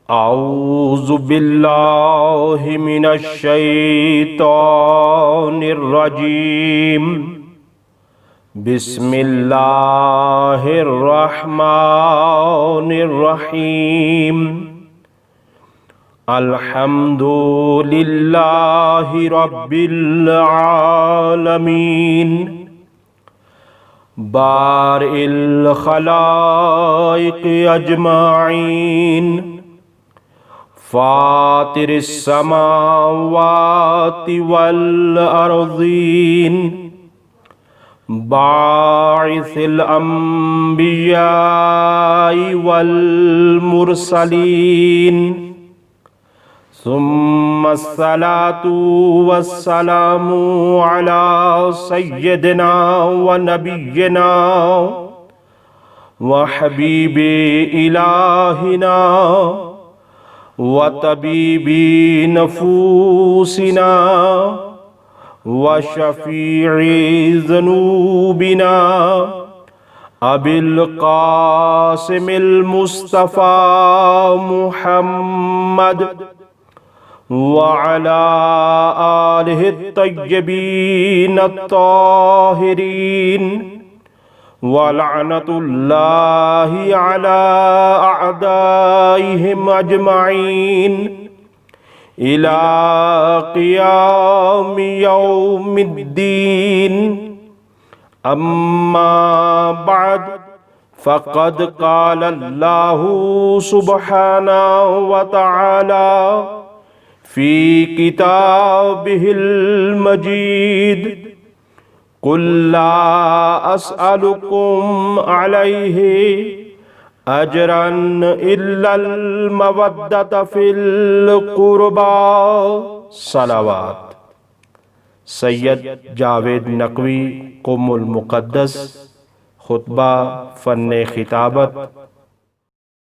औज़ु बिल्लाहि मिनश शैतानिर रजीम। बिस्मिल्लाहिर रहमानिर रहीम। अल्हम्दुलिल्लाहि रब्बिल आलमीन। बारिल खलाइक अजमाइन। फातिरिस समावाति वल अर्ज़ीन। बाइसिल अंबियाइ वल मुरसलीन। सुम्मस्सलातु वस्सलामु अला सय्यदिना व नबिय्यिना व हबीबे इलाहिना व तबीबी नफूसिना व शफी'i ज़ुनूबिना अबिल क़ासिमिल मुस्तफ़ा मुहम्मद व अला आलिहि तय्यबीन अत्ताहिरीन व लअनतुल्लाहि अला अअदाइहिम अजमाइन इला क़ियामि यौमिद्दीन। अम्मा बाद फ़क़द क़ाल अल्लाहु सुब्हानहु व तआला फ़ी किताबिहिल मजीद। क़ुल ला अस्अलुकुम अलैहि अजरन इल्लल मवद्दत फ़िल क़ुरबा। सलावत। सैयद जावेद नकवी क़ुमुल मुक़द्दस। खुतबा फ़न्ने खिताबत